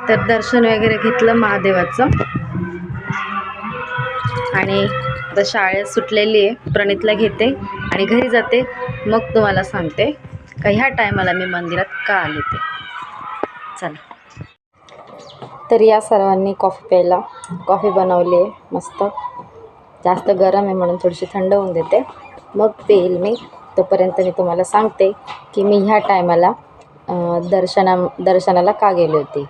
तर दर्शन वगैरे घेतलं महादेवाचं आणि आता शाळेत सुटलेली आहे. प्रणितला घेते आणि घरी जाते. मग तुम्हाला सांगते का ह्या टायमाला मी मंदिरात का आले ते. चला. तर या सर्वांनी कॉफी प्यायला कॉफी बनवली आहे मस्त. जास्त गरम आहे म्हणून थोडीशी थंड होऊन देते, मग पेईल मी. तोपर्यंत मी तुम्हाला सांगते की मी ह्या टायमाला दर्शनाला का गेले होते.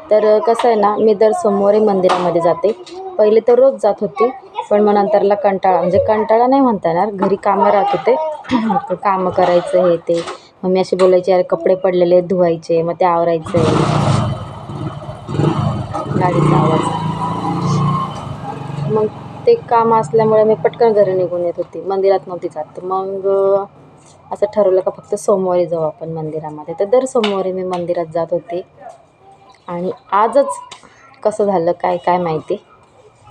तर कसं आहे ना, मी दर सोमवारी मंदिरामध्ये जाते. पहिले तर रोज जात होती, पण मग नंतरला कंटाळा, म्हणजे कंटाळा नाही म्हणता येणार, घरी कामं राहत होते. कामं करायचं हे ते. मग मी अशी बोलायची, अरे कपडे पडलेले धुवायचे, मग ते आवरायचे. गाडीचा आवाज. मग ते काम असल्यामुळे मी पटकन घरी निघून येत होती, मंदिरात नव्हती जात. मग असं ठरवलं का फक्त सोमवारी जाऊ आपण मंदिरामध्ये. तर दर सोमवारी मी मंदिरात जात होते. आणि आजच कसं झालं काय काय माहिती,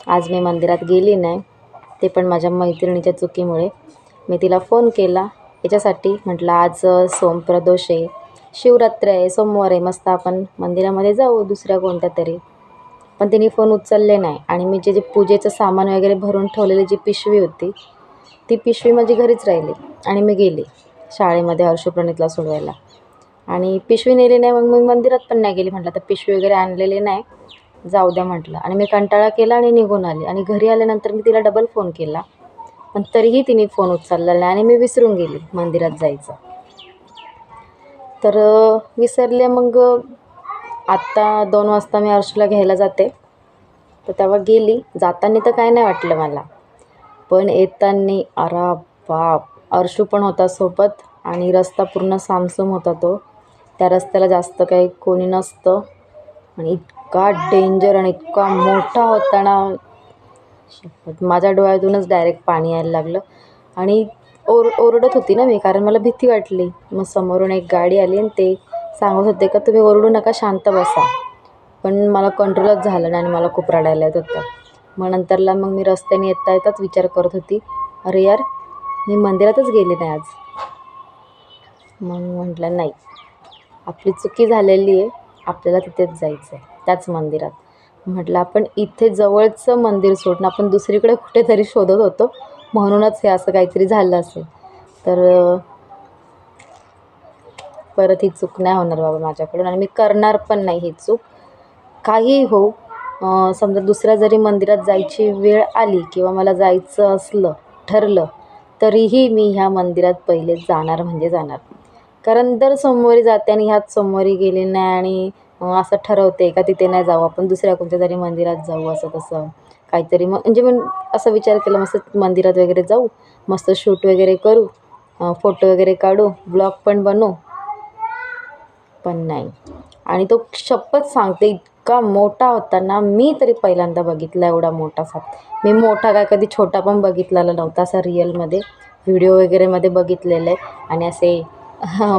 आज मी मंदिरात गेली नाही. ते पण माझ्या मैत्रिणीच्या चुकीमुळे. मी तिला फोन केला याच्यासाठी, म्हटलं आज सोमप्रदोष आहे, शिवरात्र आहे, सोमवार आहे, मस्त आपण मंदिरामध्ये जाऊ दुसऱ्या कोणत्या तरी. पण तिने फोन उचलले नाही. आणि मी जे पूजेचं सामान वगैरे भरून ठेवलेली जी पिशवी होती, ती पिशवी माझी घरीच राहिली. आणि मी गेले शाळेमध्ये हर्षप्रणितला सोडवायला आणि पिशवी नेली नाही. मग मी मंदिरात पण नाही गेली. म्हटलं तर पिशवी वगैरे आणलेली नाही, जाऊ द्या म्हटलं. आणि मी कंटाळा केला आणि निघून आले. आणि घरी आल्यानंतर मी तिला डबल फोन केला, पण तरीही तिने फोन उचलला नाही आणि मी विसरून गेली मंदिरात जायचं. तर विसरले. मग आत्ता 2 वाजता मी हर्षला घ्यायला जाते. तर तेव्हा गेली. जाताना तर काय नाही वाटलं मला, पण येताना अरे बाप, अर्शू पण होता सोबत आणि रस्ता पूर्ण सामसूम होता तो. त्या रस्त्याला जास्त काही कोणी नसतं आणि इतका डेंजर आणि इतका मोठा होता ना, माझ्या डोळ्यातूनच डायरेक्ट पाणी यायला लागलं. आणि ओरडत होती ना मी, कारण मला भीती वाटली. मग समोरून एक गाडी आली आणि ते सांगत होते का तुम्ही ओरडू नका, शांत बसा. पण मला कंट्रोलच झालं नाही आणि मला खूप रडायला येत होतं. मग नंतरला मग मी रस्त्याने येता येताच विचार करत होती, अरे यार मी मंदिरातच गेली नाही आज. मग म्हटलं नाही, आपली चुकी झालेली आहे, आपल्याला तिथेच जायचं आहे, त्याच मंदिरात. म्हटलं आपण इथे जवळचं मंदिर सोडून आपण दुसरीकडे कुठेतरी शोधत होतो, म्हणूनच हे असं काहीतरी झालं असेल. तर परत ही चूक नाही होणार बाबा माझ्याकडून आणि मी करणार पण नाही ही चूक. काही हो, समजा दुसऱ्या जरी मंदिरात जायची वेळ आली किंवा मला जायचं असलं ठरलं, तरीही मी ह्या मंदिरात पहिले जाणार म्हणजे जाणार. कारण दर सोमवारी जाते आणि ह्याच सोमवारी गेले नाही आणि असं ठरवते का तिथे नाही जाऊ आपण, दुसऱ्या कोणत्या तरी मंदिरात जाऊ, असं तसं काहीतरी. मग म्हणजे मी असं विचार केला, मस्त मंदिरात वगैरे जाऊ, मस्त शूट वगैरे करू, फोटो वगैरे काढू, ब्लॉग पण बनवू. पण नाही. आणि तो शपथ सांगते इतका मोठा होता ना, मी तरी पहिल्यांदा बघितला एवढा मोठा साप. मी मोठा काय कधी छोटा पण बघितलेला नव्हता असा रिअलमध्ये. व्हिडिओ वगैरेमध्ये बघितलेलं आहे आणि असे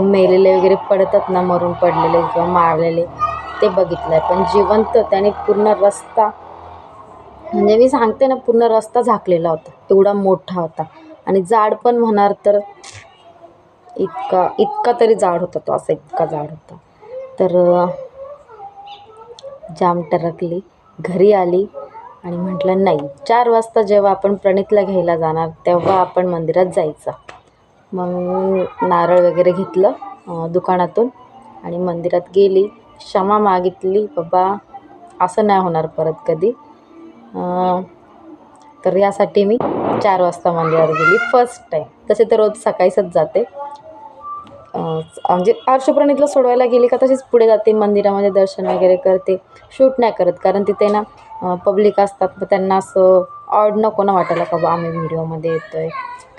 मेलेले वगैरे पडतात ना, मरून पडलेले किंवा मारलेले, ते बघितलं आहे. पण जिवंत त्याने पूर्ण रस्ता, म्हणजे मी सांगते ना, पूर्ण रस्ता झाकलेला होता, एवढा मोठा होता. आणि जाड पण म्हणाल तर इतका तरी जाड होता तो, असा इतका जाड होता. तर जाम टरकली. घरी आली आणि म्हटलं नाही, 4 वाजता जेव्हा आपण प्रणितला घ्यायला जाणार तेव्हा आपण मंदिरात जायचं. मग नारळ वगैरे घेतलं दुकानातून आणि मंदिरात गेली, क्षमा मागितली, बाबा असं नाही होणार परत कधी. तर यासाठी मी 4 वाजता मंदिरात गेली फर्स्ट टाईम. तसे तर रोज सकाळीच जाते, म्हणजे हर्षप्रणितला सोडवायला गेली का तशीच पुढे जाते, मंदिरामध्ये दर्शन वगैरे करते. शूट नाही करत, कारण तिथे ना पब्लिक असतात, मग त्यांना असं ऑड नको ना वाटायला का बा आम्ही व्हिडिओमध्ये येतो आहे.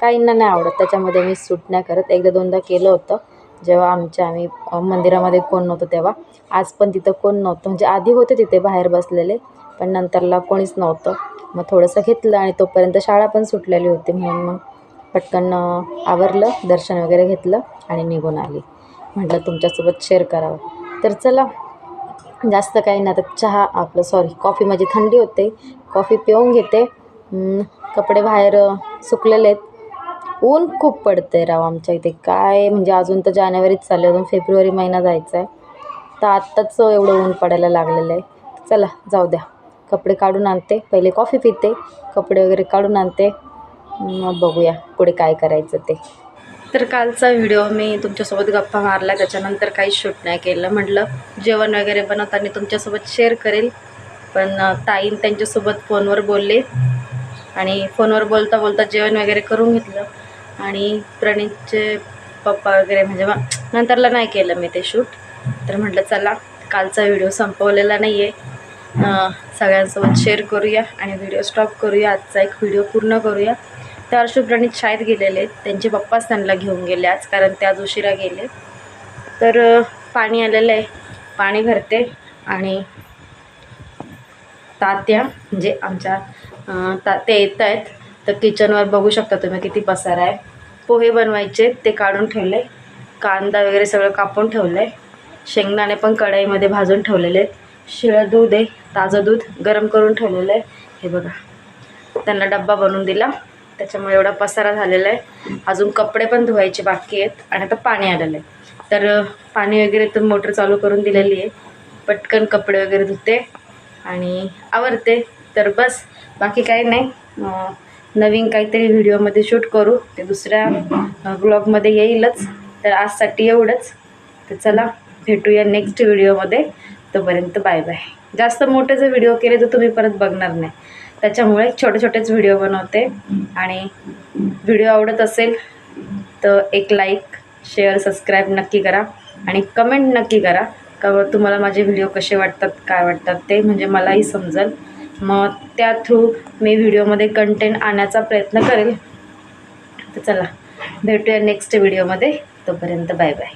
काहींना नाही आवडत, त्याच्यामध्ये मी शूट नाही करत. एकदा दोनदा केलं होतं जेव्हा आम्ही मंदिरामध्ये कोण नव्हतं तेव्हा. आज पण तिथं कोण नव्हतं, म्हणजे आधी होते तिथे बाहेर बसलेले, पण नंतरला कोणीच नव्हतं. मग थोडंसं घेतलं आणि तोपर्यंत शाळा पण सुटलेली होती, म्हणून मग पटकन आवरलं, दर्शन वगैरे घेतलं आणि निघून आली. म्हटलं तुमच्यासोबत शेअर करावं. तर चला, जास्त काही नाही, तर कॉफी माझी थंडी होते, कॉफी पिऊन घेते. कपडे बाहेर सुकलेले आहेत. ऊन खूप पडतं आहे राव आमच्या इथे, काय म्हणजे अजून तर जानेवारीच चालू आहे, अजून फेब्रुवारी महिना जायचा आहे. तर आत्ताच एवढं ऊन पडायला लागलेलं आहे. चला जाऊ द्या, कपडे काढून आणते, पहिले कॉफी पिते, कपडे वगैरे काढून आणते, मग बघूया पुढे काय करायचं ते. तर कालचा व्हिडिओ मी तुमच्यासोबत गप्पा मारला, त्याच्यानंतर काहीच शूट नाही केलं. म्हटलं जेवण वगैरे बनवताना तुमच्यासोबत शेअर करेल, पण ताईन त्यांच्यासोबत फोनवर बोलले आणि फोनवर बोलता बोलता जेवण वगैरे करून घेतलं. आणि प्रणीतचे पप्पा वगैरे म्हणजे मग नंतरला नाही केलं मी ते शूट. तर म्हटलं चला कालचा व्हिडिओ संपवलेला नाही आहे, सगळ्यांसोबत शेअर करूया आणि व्हिडिओ स्टॉप करूया, आजचा एक व्हिडिओ पूर्ण करूया. त्या वर्षी प्रणीत शाळेत गेलेले आहेत, त्यांचे पप्पाच त्यांना घेऊन गेले आज, कारण ते आज उशिरा गेले. तर पाणी आलेलं आहे, पाणी भरते. आणि तात्या म्हणजे आमच्या तात्या येत आहेत. तर किचनवर बघू शकता तुम्ही किती पसारा आहे. पोहे बनवायचे ते काढून ठेवले, कांदा वगैरे सगळं कापून ठेवलं आहे, शेंगदाणे पण कढईमध्ये भाजून ठेवलेले आहेत, शिळं दूध आहे, ताजं दूध गरम करून ठेवलेलं आहे. हे बघा, त्यांना डब्बा बनवून दिला, त्याच्यामुळे एवढा पसारा झालेला आहे. अजून कपडे पण धुवायचे बाकी आहेत आणि आता पाणी आलेलं आहे. तर पाणी वगैरे तर मोटर चालू करून दिलेली आहे, पटकन कपडे वगैरे धुते आणि आवरते. तर बस बाकी काही नाही. नवीन काहीतरी व्हिडिओमध्ये शूट करू, ते दुसऱ्या ब्लॉगमध्ये येईलच. तर आजसाठी एवढंच. तर चला भेटूया नेक्स्ट व्हिडिओमध्ये. तोपर्यंत बाय बाय. जास्त मोठे जर व्हिडिओ केले तर तुम्ही परत बघणार नाही, त्याच्यामुळे छोटे छोटेच व्हिडिओ बनवते. आणि व्हिडिओ आवडत असेल तर एक लाईक, शेअर, सबस्क्राईब नक्की करा आणि कमेंट नक्की करा का तुम्हाला माझे व्हिडिओ कसे वाटतात, काय वाटतात ते, म्हणजे मलाही समजेल. मग त्या थ्रू मी व्हिडिओमध्ये कंटेंट आणण्याचा प्रयत्न करेल. तर चला भेटूया नेक्स्ट व्हिडिओमध्ये. तोपर्यंत बाय बाय.